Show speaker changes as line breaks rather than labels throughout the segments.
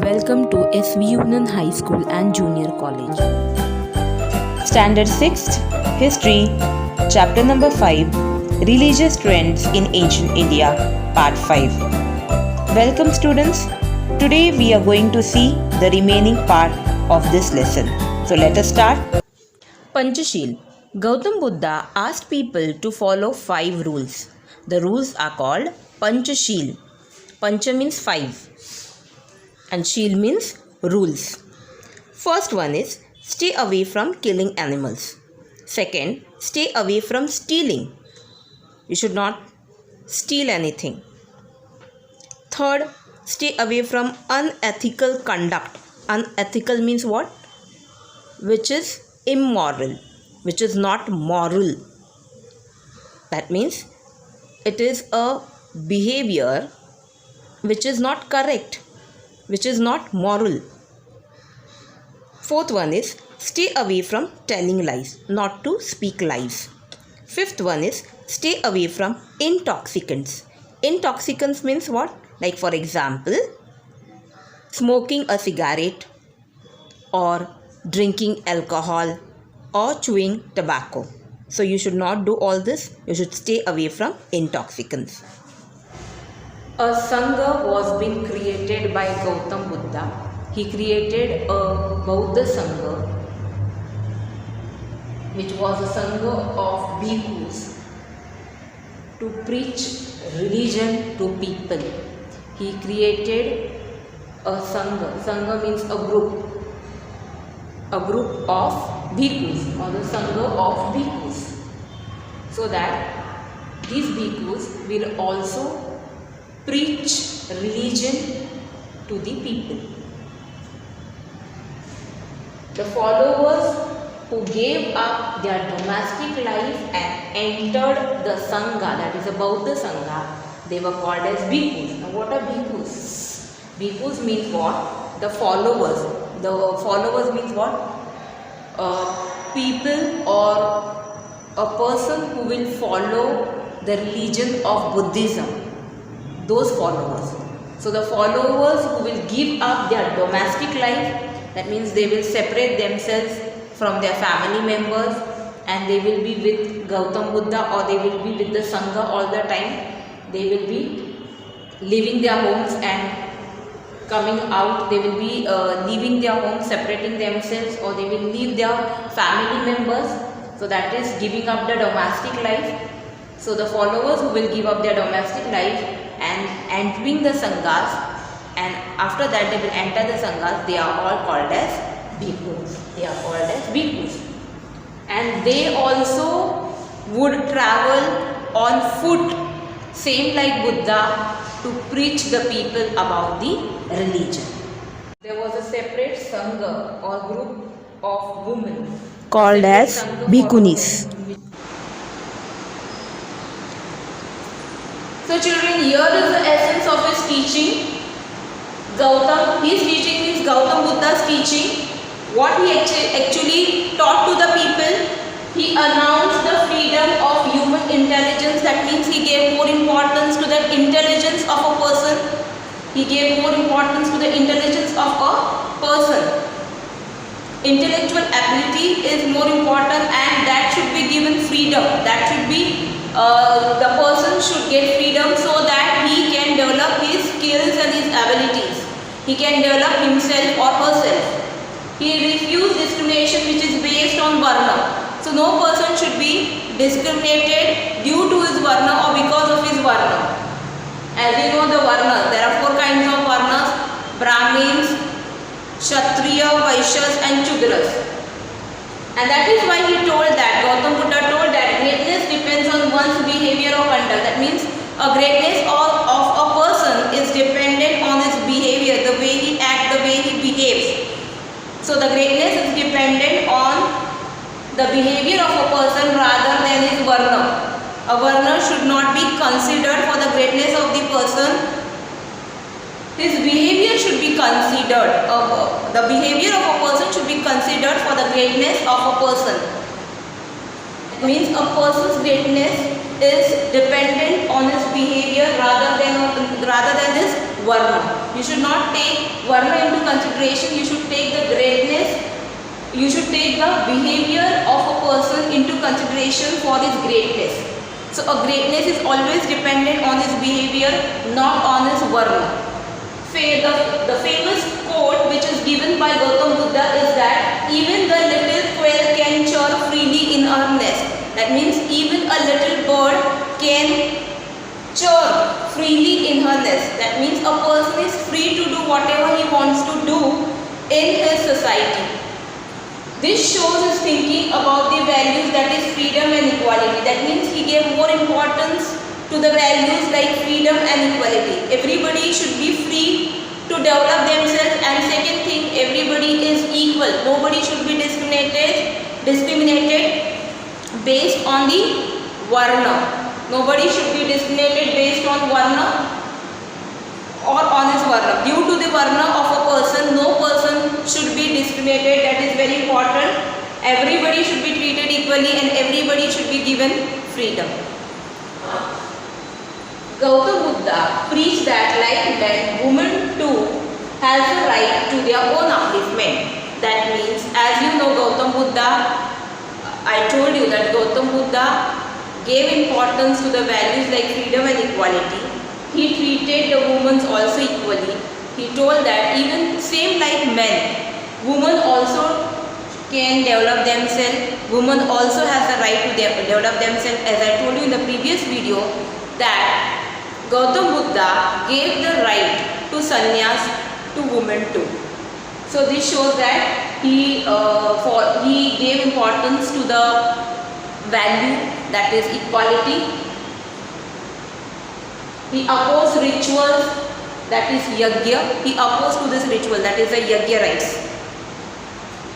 Welcome to SV Union High School and Junior College.
Standard 6th History, Chapter number 5, Religious Trends in Ancient India, Part 5. Welcome students. Today we are going to see the remaining part of this lesson. So let us start. Panchashil. Gautam Buddha asked people to follow 5 rules. The rules are called Panchashil. Pancha means 5 and Shil means rules. First one is stay away from killing animals. Second, stay away from stealing. You should not steal anything. Third, stay away from unethical conduct. Unethical means what? Which is immoral, which is not moral. That means it is a behavior which is not correct, which is not moral. Fourth one is stay away from telling lies, not to speak lies. Fifth one is stay away from intoxicants. Intoxicants means what? Like for example, smoking a cigarette or drinking alcohol or chewing tobacco. So you should not do all this. You should stay away from intoxicants. A Sangha was being created by Gautam Buddha. He created a Bauddha Sangha, which was a Sangha of bhikkhus, to preach religion to people. He created a Sangha. Sangha means a group of bhikkhus, or the Sangha of bhikkhus, so that these bhikkhus will also preach religion to the people. The followers who gave up their domestic life and entered the Sangha, that is about the Sangha, they were called as bhikkhus. Now what are bhikkhus? Bhikkhus means what? The followers. The followers means what? People or a person who will follow the religion of Buddhism. Those followers. So the followers who will give up their domestic life, that means they will separate themselves from their family members and they will be with Gautam Buddha, or they will be with the Sangha all the time. They will be leaving their homes and coming out. They will be leaving their homes, separating themselves, or they will leave their family members. So that is giving up the domestic life. So the followers who will give up their domestic life and entering the Sanghas, and after that they will enter the Sanghas, they are all called as bhikkhus. They are called as bhikkhus. And they also would travel on foot, same like Buddha, to preach the people about the religion. There was a separate Sangha or group of women
Called as bhikkhunis.
So children, here is the essence of his teaching. His teaching is Gautam Buddha's teaching. What he actually taught to the people, he announced the freedom of human intelligence. That means he gave more importance to the intelligence of a person. He gave more importance to the intelligence of a person. Intellectual ability is more important, and that should be given freedom. That should be the person should get freedom so that he can develop his skills and his abilities. He can develop himself or herself. He refused discrimination which is based on varna. So no person should be discriminated due to his varna or because of his varna. As you know, the varna, there are 4 kinds of varnas: Brahmins, Kshatriya, Vaishyas and Shudras. And that is why he told that, Gautam Buddha told that greatness depends on one's behavior or conduct. That means a greatness of a person is dependent on his behavior, the way he acts, the way he behaves. So the greatness is dependent on the behavior of a person rather than his varna. A varna should not be considered for the greatness of the person. His behavior should be considered. The behavior of a person should be considered for the greatness of a person. It means a person's greatness is dependent on his behavior rather than his varna. You should not take Varna into consideration. You should take the greatness, you should take the behavior of a person into consideration for his greatness. So a greatness is always dependent on his behavior, not on his Varna. The famous quote which is given by Gautam Buddha is that even the little quail can chirp freely in her nest. That means even a little bird can chirp freely in her nest. That means a person is free to do whatever he wants to do in his society. This shows his thinking about the values, that is freedom and equality. That means he gave more importance to the values like freedom and equality. Everybody should be free to develop themselves, and second thing, everybody is equal. Nobody should be discriminated based on the Varna. Nobody should be discriminated based on Varna or on his Varna. Due to the Varna of a person, no person should be discriminated. That is very important. Everybody should be treated equally and everybody should be given freedom. Gautam Buddha preached that like men, women too has a right to their own upliftment. That means, as you know, Gautam Buddha, I told you that Gautam Buddha gave importance to the values like freedom and equality. He treated the women also equally. He told that even same like men, women also can develop themselves. Women also has the right to develop themselves. As I told you in the previous video, that Gautam Buddha gave the right to sannyas to women too. So this shows that he gave importance to the value, that is equality. He opposed rituals, that is yajna. He opposed to this ritual, that is the yajna rites.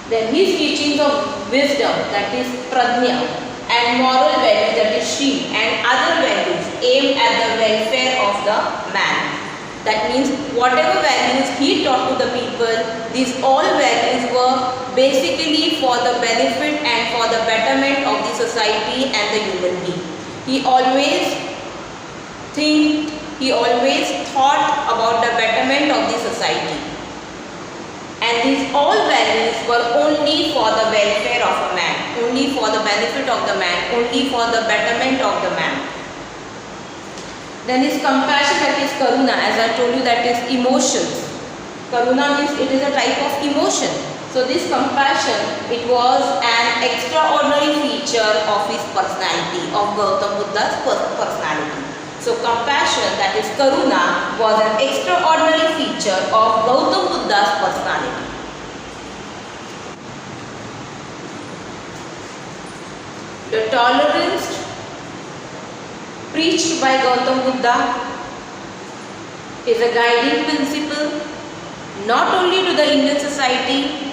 Then his teachings of wisdom, that is prajna, and moral values, that is shri, and other values aimed at the welfare of the man. That means whatever values he taught to the people, these all values were basically for the benefit and for the betterment of the society and the human being. He always thought about the betterment of the society. And these all values were only for the welfare of a man, only for the benefit of the man, only for the betterment of the man. Then is compassion, that is karuna. As I told you, that is emotions. Karuna means it is a type of emotion. So this compassion, it was an extraordinary feature of his personality, of Gautam Buddha's personality. So compassion, that is karuna, was an extraordinary feature of Gautam Buddha's personality. The tolerance preached by Gautam Buddha is a guiding principle not only to the Indian society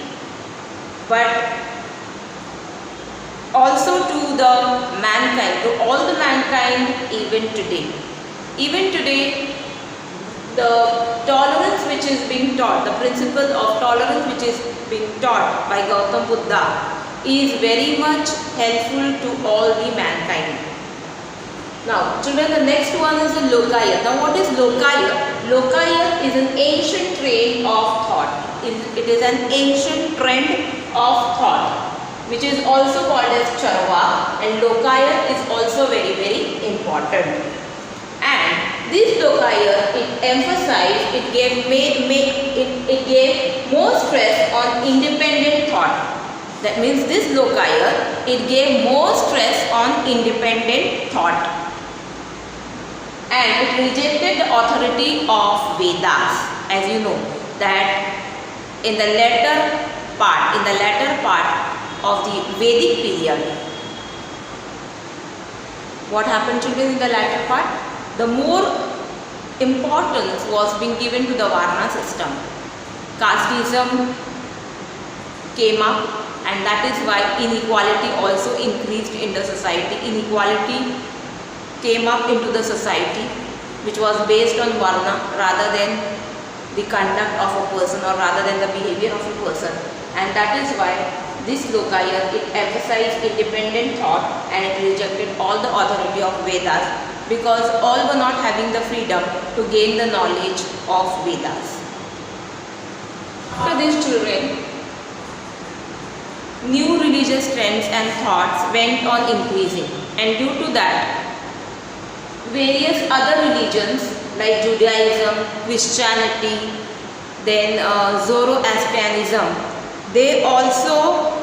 but also to the mankind, to all the mankind even today. Even today, the tolerance which is being taught, the principle of tolerance which is being taught by Gautam Buddha is very much helpful to all the mankind. Now, children, the next one is the Lokayat. Now, what is Lokayat? Lokayat is an ancient train of thought. It is an ancient trend of thought, which is also called as Charva, and Lokayat is also very, very important. And this Lokayat, it emphasized, it gave more stress on independent thought. That means this Lokayat, it gave more stress on independent thought. And it rejected the authority of Vedas. As you know, that in the latter part of the Vedic period, what happened, children, in the latter part? The more importance was being given to the Varna system. Casteism came up, and that is why inequality also increased in the society. Inequality came up into the society, which was based on Varna rather than the conduct of a person or rather than the behavior of a person. And that is why this Lokayat, it emphasized independent thought and it rejected all the authority of Vedas, because all were not having the freedom to gain the knowledge of Vedas. After these children, new religious trends and thoughts went on increasing, and due to that, various other religions like Judaism, Christianity, then Zoroastrianism, they also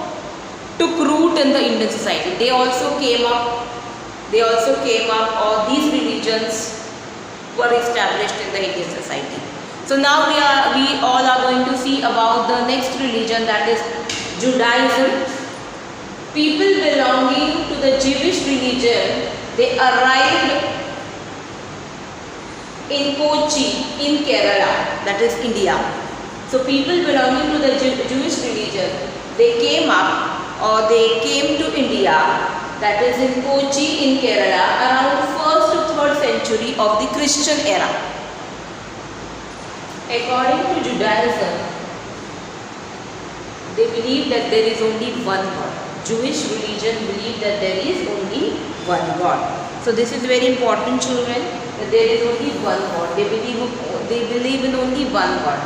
took root in the Indian society. They also came up, or these religions were established in the Indian society. So now we all are going to see about the next religion, that is Judaism. People belonging to the Jewish religion, they arrived in Kochi in Kerala, that is India. So people belonging to the Jewish religion, they came to India, that is in Kochi in Kerala, around 1st to 3rd century of the Christian era. According to Judaism, they believe that there is only one God. Jewish religion believe that there is only one God. So this is very important, children, that there is only one God. They believe in only one God.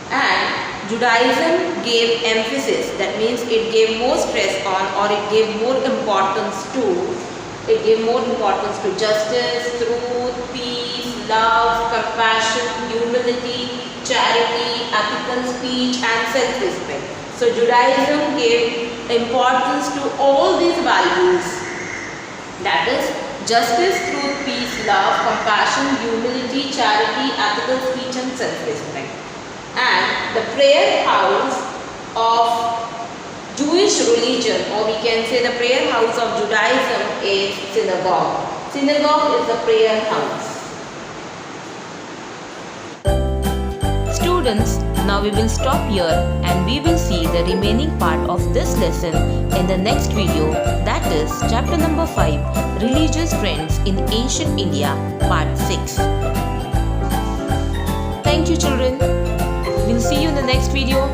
And Judaism gave emphasis, that means it gave more stress on, or it gave more importance to justice, truth, peace, love, compassion, humility, charity, ethical speech and self-respect. So Judaism gave importance to all these values, that is justice, truth, peace, love, compassion, humility, charity, ethical speech and self-respect. And the prayer house of Jewish religion, or we can say the prayer house of Judaism, is synagogue. Synagogue is the prayer house.
Students, now we will stop here and we will see the remaining part of this lesson in the next video, that is chapter number 5, Religious Trends in Ancient India, part 6. Thank you, children. We'll see you in the next video.